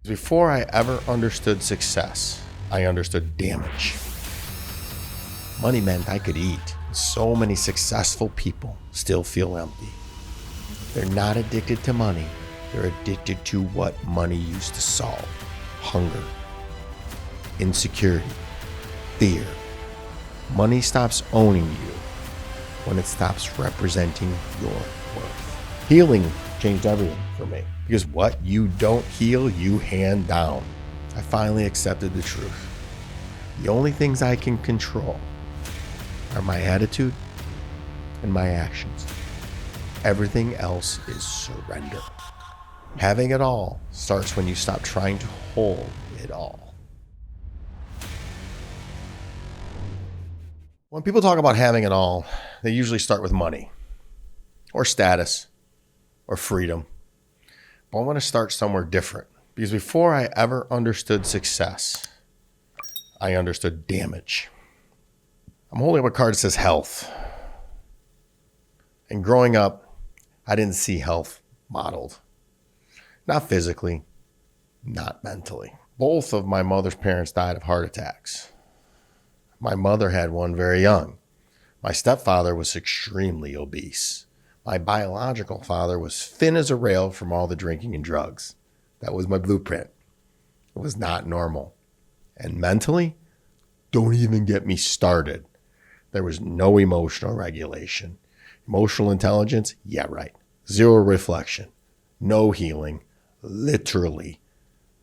Before I ever understood success, I understood damage. Money meant I could eat. So many successful people still feel empty. They're not addicted to money. They're addicted to what money used to solve. Hunger, insecurity, fear. Money stops owning you when it stops representing your worth. Healing changed everything for me because what you don't heal, you hand down. I finally accepted the truth. The only things I can control are my attitude and my actions. Everything else is surrender. Having it all starts when you stop trying to hold it all. When people talk about having it all, they usually start with money or status or freedom. But I want to start somewhere different because before I ever understood success, I understood damage. I'm holding up a card that says health. And growing up, I didn't see health modeled. Not physically, not mentally. Both of my mother's parents died of heart attacks. My mother had one very young. My stepfather was extremely obese. My biological father was thin as a rail from all the drinking and drugs. That was my blueprint. It was not normal. And mentally, don't even get me started. There was no emotional regulation. Emotional intelligence, yeah, right. Zero reflection. No healing. Literally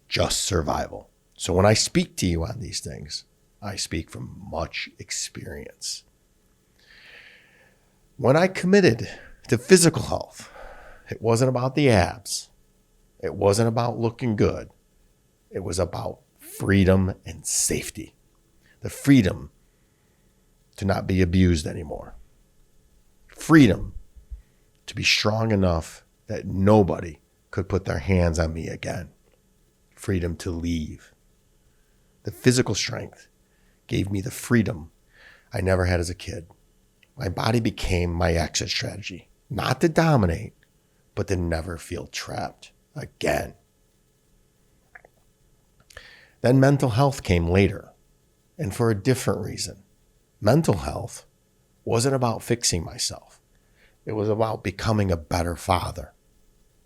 just survival. So when I speak to you on these things, I speak from much experience. When I committed to physical health, it wasn't about the abs. It wasn't about looking good. It was about freedom and safety. The freedom to not be abused anymore. Freedom to be strong enough that nobody could put their hands on me again. Freedom to leave. The physical strength gave me the freedom I never had as a kid. My body became my exit strategy. Not to dominate, but to never feel trapped again. Then mental health came later, and for a different reason. Mental health wasn't about fixing myself. It was about becoming a better father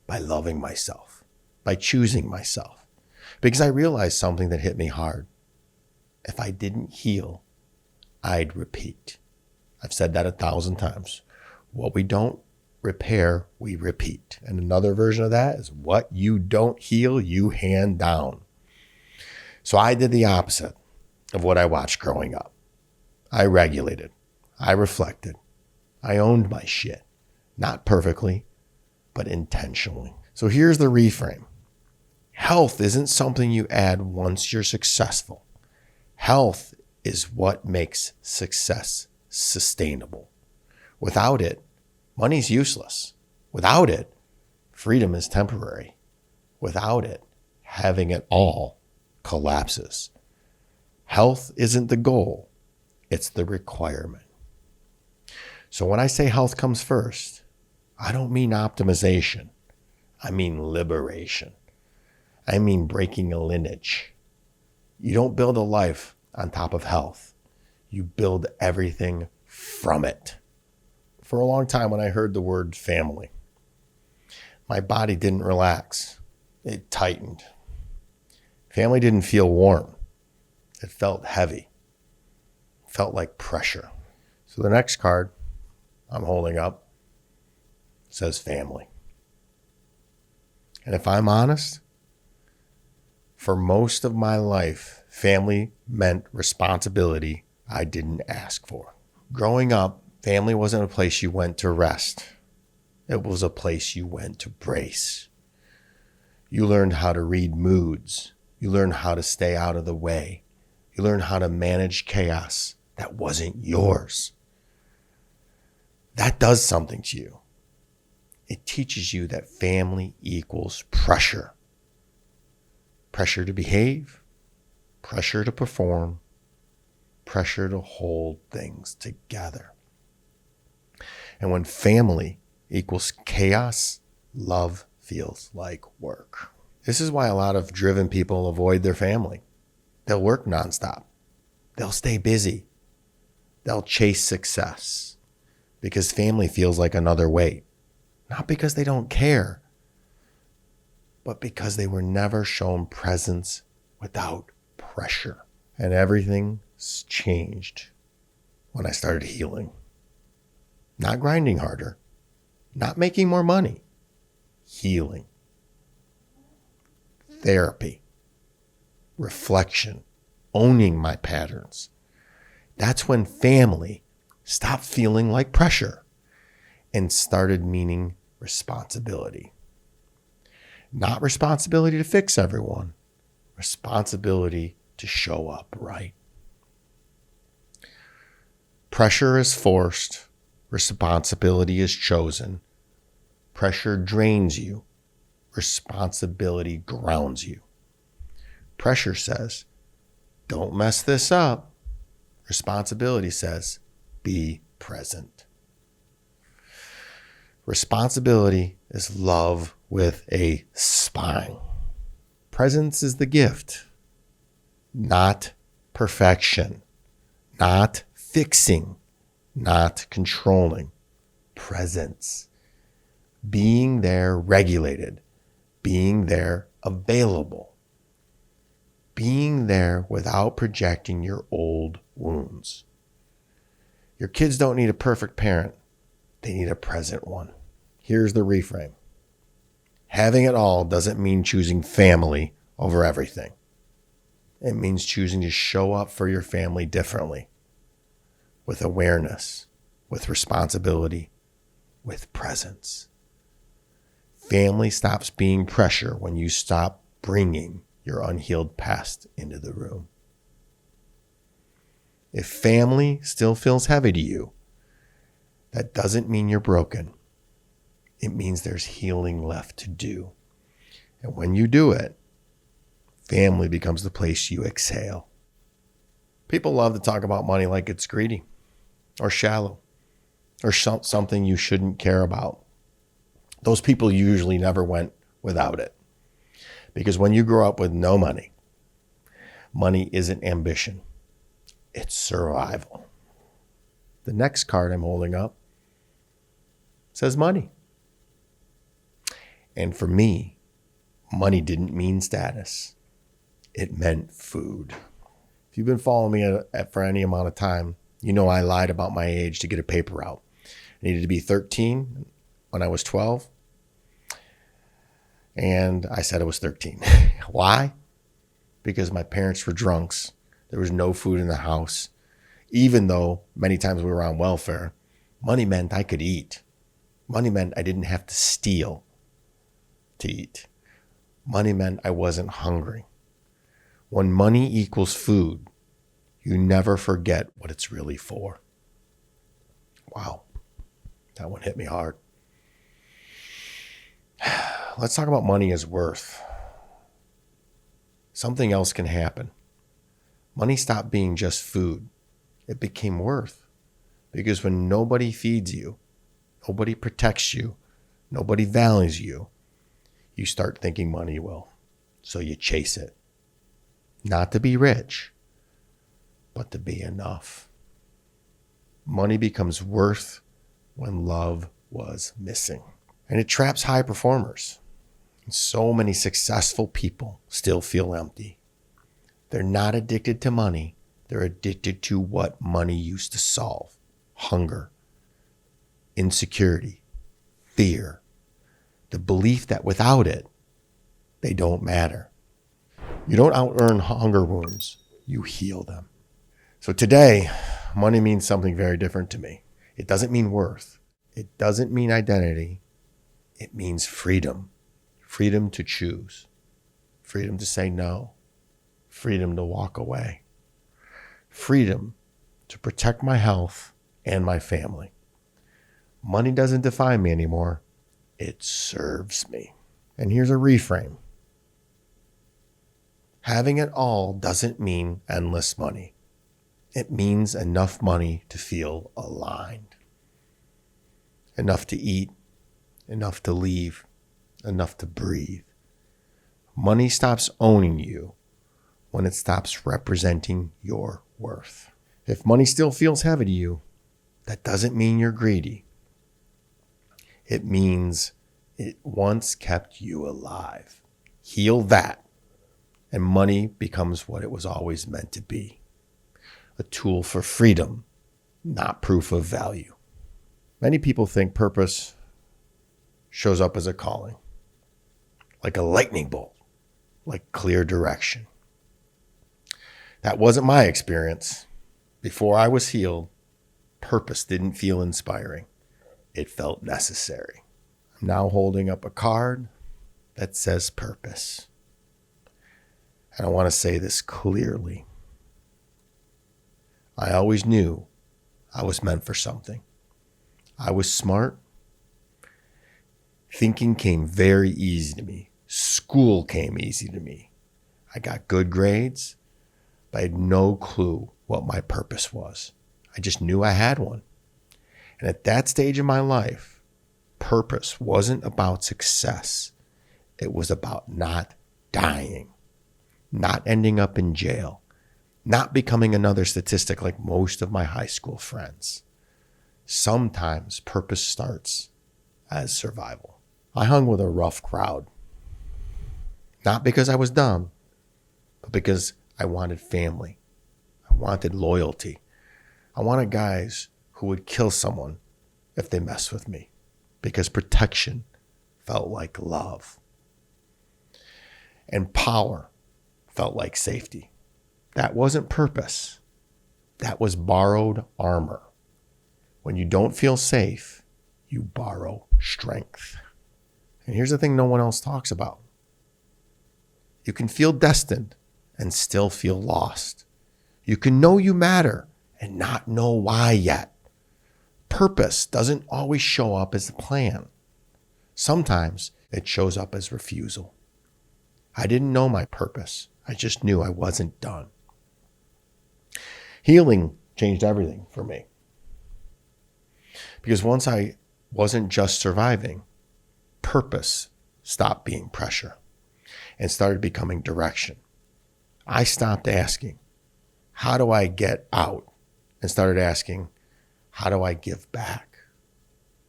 by loving myself, by choosing myself. Because I realized something that hit me hard. If I didn't heal, I'd repeat. I've said that 1,000 times. What we don't repair, we repeat. And another version of that is what you don't heal, you hand down. So I did the opposite of what I watched growing up. I regulated. I reflected. I owned my shit. Not perfectly, but intentionally. So here's the reframe. Health isn't something you add once you're successful. Health is what makes success sustainable. Without it, money's useless. Without it, freedom is temporary. Without it, having it all collapses. Health isn't the goal, it's the requirement. So when I say health comes first, I don't mean optimization. I mean liberation. I mean breaking a lineage. You don't build a life on top of health. You build everything from it. For a long time when I heard the word family, my body didn't relax. It tightened. Family didn't feel warm. It felt heavy. It felt like pressure. So the next card I'm holding up says family. And if I'm honest, for most of my life, family meant responsibility I didn't ask for. Growing up, family wasn't a place you went to rest. It was a place you went to brace. You learned how to read moods. You learned how to stay out of the way. You learned how to manage chaos that wasn't yours. That does something to you. It teaches you that family equals pressure. Pressure to behave, pressure to perform, pressure to hold things together. And when family equals chaos, love feels like work. This is why a lot of driven people avoid their family. They'll work nonstop. They'll stay busy. They'll chase success because family feels like another weight. Not because they don't care, but because they were never shown presence without pressure. And everything's changed when I started healing. Not grinding harder, not making more money, healing. Therapy, reflection, owning my patterns. That's when family stopped feeling like pressure and started meaning responsibility. Not responsibility to fix everyone, responsibility to show up right. Pressure is forced, responsibility is chosen. Pressure drains you, responsibility grounds you. Pressure says, don't mess this up. Responsibility says, be present. Responsibility is love with a spine. Presence is the gift, not perfection, not fixing, not controlling. Presence. Being there regulated, being there available, being there without projecting your old wounds. Your kids don't need a perfect parent. They need a present one. Here's the reframe. Having it all doesn't mean choosing family over everything. It means choosing to show up for your family differently, with awareness, with responsibility, with presence. Family stops being pressure when you stop bringing your unhealed past into the room. If family still feels heavy to you, that doesn't mean you're broken. It means there's healing left to do. And when you do it, family becomes the place you exhale. People love to talk about money like it's greedy or shallow or something you shouldn't care about. Those people usually never went without it. Because when you grow up with no money, money isn't ambition. It's survival. The next card I'm holding up says money. And for me, money didn't mean status. It meant food. If you've been following me for any amount of time, you know I lied about my age to get a paper route. I needed to be 13 when I was 12. And I said I was 13. Why? Because my parents were drunks. There was no food in the house. Even though many times we were on welfare, money meant I could eat. Money meant I didn't have to steal to eat. Money meant I wasn't hungry. When money equals food, you never forget what it's really for. Wow, that one hit me hard. Let's talk about money as worth. Something else can happen. Money stopped being just food. It became worth. Because when nobody feeds you, nobody protects you, nobody values you, you start thinking money will. So you chase it. Not to be rich, but to be enough. Money becomes worth when love was missing. And it traps high performers. And so many successful people still feel empty. They're not addicted to money. They're addicted to what money used to solve. Hunger, insecurity, fear, the belief that without it, they don't matter. You don't out-earn hunger wounds. You heal them. So today, money means something very different to me. It doesn't mean worth. It doesn't mean identity. It means freedom. Freedom to choose. Freedom to say no. Freedom to walk away. Freedom to protect my health and my family. Money doesn't define me anymore. It serves me. And here's a reframe. Having it all doesn't mean endless money. It means enough money to feel aligned. Enough to eat, enough to leave, enough to breathe. Money stops owning you when it stops representing your worth. If money still feels heavy to you, that doesn't mean you're greedy. It means it once kept you alive. Heal that, and money becomes what it was always meant to be. A tool for freedom, not proof of value. Many people think purpose shows up as a calling, like a lightning bolt, like clear direction. That wasn't my experience. Before I was healed, purpose didn't feel inspiring. It felt necessary. I'm now holding up a card that says purpose. And I want to say this clearly. I always knew I was meant for something. I was smart. Thinking came very easy to me. School came easy to me. I got good grades, but I had no clue what my purpose was. I just knew I had one. And at that stage in my life, purpose wasn't about success. It was about not dying, not ending up in jail, not becoming another statistic like most of my high school friends. Sometimes purpose starts as survival. I hung with a rough crowd, not because I was dumb, but because I wanted family. I wanted loyalty. I wanted guys who would kill someone if they messed with me, because protection felt like love. And power felt like safety. That wasn't purpose. That was borrowed armor. When you don't feel safe, you borrow strength. And here's the thing no one else talks about. You can feel destined and still feel lost. You can know you matter and not know why yet. Purpose doesn't always show up as a plan. Sometimes it shows up as refusal. I didn't know my purpose. I just knew I wasn't done. Healing changed everything for me. Because once I wasn't just surviving, purpose stopped being pressure and started becoming direction. I stopped asking, how do I get out? And started asking, how do I give back?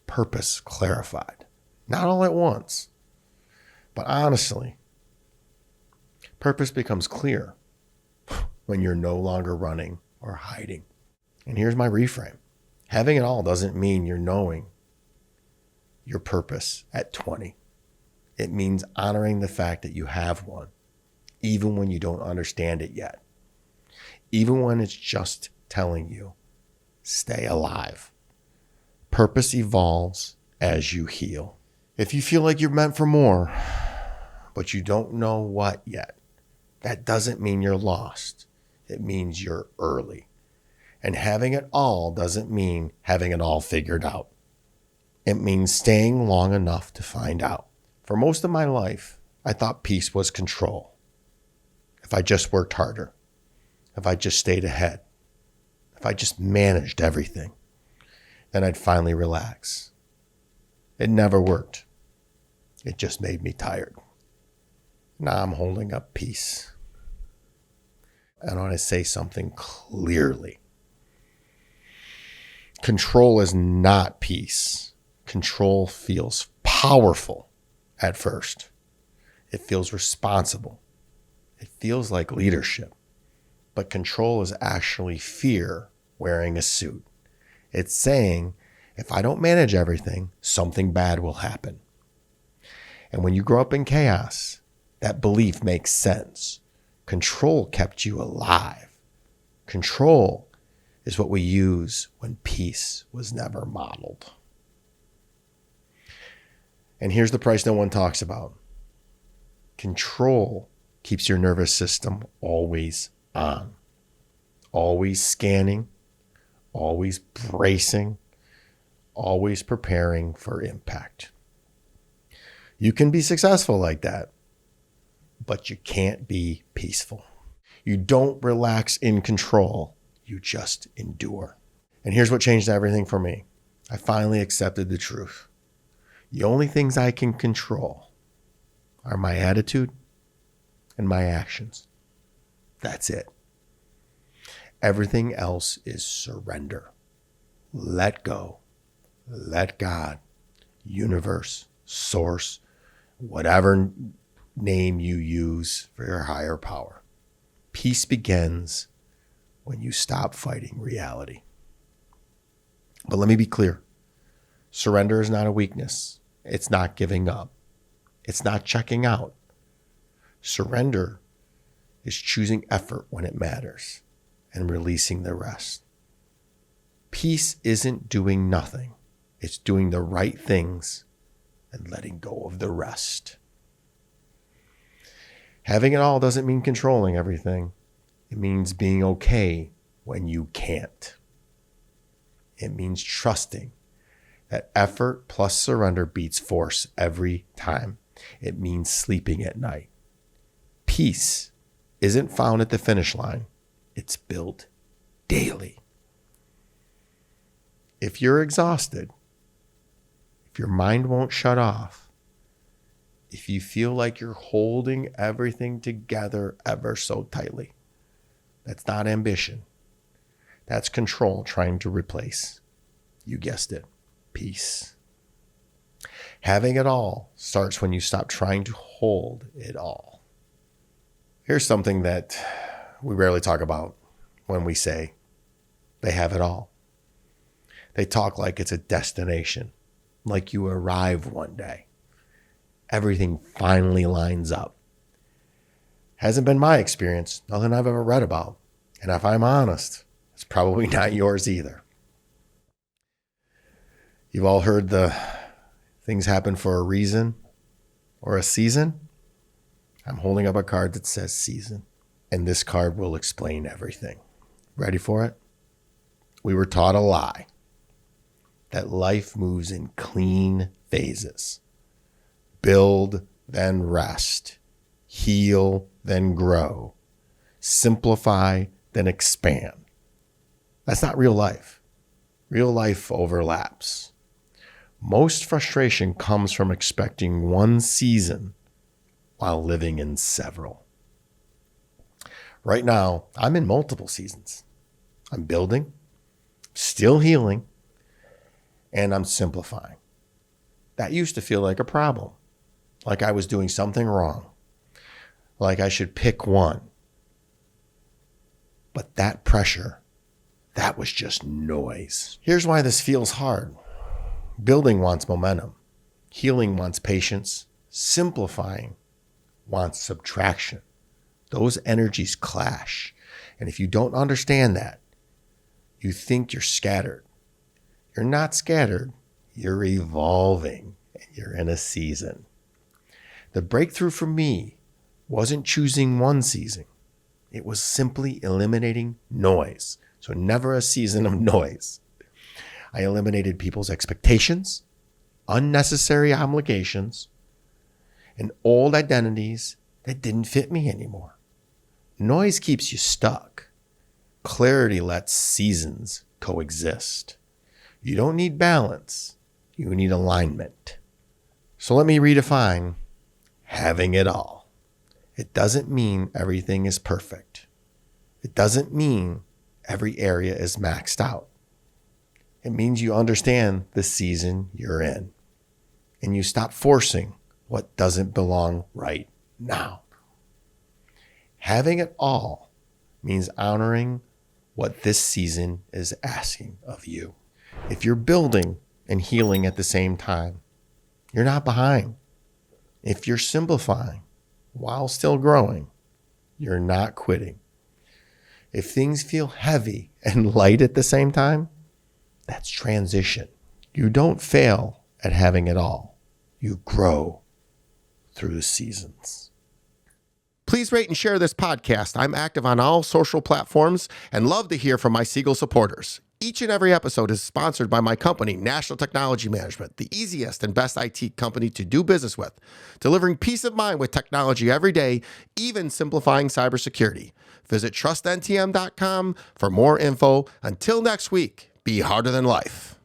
Purpose clarified. Not all at once, but honestly, purpose becomes clear when you're no longer running or hiding. And here's my reframe. Having it all doesn't mean you're knowing your purpose at 20. It means honoring the fact that you have one, even when you don't understand it yet. Even when it's just telling you, stay alive. Purpose evolves as you heal. If you feel like you're meant for more, but you don't know what yet, that doesn't mean you're lost. It means you're early. And having it all doesn't mean having it all figured out. It means staying long enough to find out. For most of my life, I thought peace was control. If I just worked harder, if I just stayed ahead, if I just managed everything, then I'd finally relax. It never worked. It just made me tired. Now I'm holding up peace. I want to say something clearly. Control is not peace. Control feels powerful at first. It feels responsible. It feels like leadership. But control is actually fear wearing a suit. It's saying, if I don't manage everything, something bad will happen. And when you grow up in chaos, that belief makes sense. Control kept you alive. Control is what we use when peace was never modeled. And here's the price no one talks about. Control keeps your nervous system always on, always scanning, always bracing, always preparing for impact. You can be successful like that, but you can't be peaceful. You don't relax in control. You just endure. And here's what changed everything for me. I finally accepted the truth. The only things I can control are my attitude and my actions. That's it. Everything else is surrender. Let go. Let God, universe, source, whatever name you use for your higher power. Peace begins when you stop fighting reality. But let me be clear. Surrender is not a weakness. It's not giving up. It's not checking out. Surrender is choosing effort when it matters and releasing the rest. Peace isn't doing nothing. It's doing the right things and letting go of the rest. Having it all doesn't mean controlling everything. It means being okay when you can't. It means trusting that effort plus surrender beats force every time. It means sleeping at night. Peace isn't found at the finish line. It's built daily. If you're exhausted, if your mind won't shut off, if you feel like you're holding everything together ever so tightly, that's not ambition. That's control trying to replace, you guessed it, peace. Having it all starts when you stop trying to hold it all. Here's something that we rarely talk about when we say they have it all. They talk like it's a destination, like you arrive one day. Everything finally lines up. Hasn't been my experience, nothing I've ever read about. And if I'm honest, it's probably not yours either. You've all heard the things happen for a reason or a season. I'm holding up a card that says season, and this card will explain everything. Ready for it? We were taught a lie that life moves in clean phases. Build, then rest. Heal, then grow. Simplify, then expand. That's not real life. Real life overlaps. Most frustration comes from expecting one season while living in several. Right now, I'm in multiple seasons. I'm building, still healing, and I'm simplifying. That used to feel like a problem, like I was doing something wrong, like I should pick one. But that pressure, that was just noise. Here's why this feels hard. Building wants momentum. Healing wants patience. Simplifying wants subtraction. Those energies clash. And if you don't understand that, you think you're scattered. You're not scattered. You're evolving. And you're in a season. The breakthrough for me wasn't choosing one season. It was simply eliminating noise. So never a season of noise. I eliminated people's expectations, unnecessary obligations, and old identities that didn't fit me anymore. Noise keeps you stuck. Clarity lets seasons coexist. You don't need balance. You need alignment. So let me redefine having it all. It doesn't mean everything is perfect. It doesn't mean every area is maxed out. It means you understand the season you're in and you stop forcing what doesn't belong right now. Having it all means honoring what this season is asking of you. If you're building and healing at the same time, you're not behind. If you're simplifying while still growing, you're not quitting. If things feel heavy and light at the same time, that's transition. You don't fail at having it all. You grow through the seasons. Please rate and share this podcast. I'm active on all social platforms and love to hear from my Siegel supporters. Each and every episode is sponsored by my company, National Technology Management, the easiest and best IT company to do business with, delivering peace of mind with technology every day, even simplifying cybersecurity. Visit trustntm.com for more info. Until next week, be harder than life.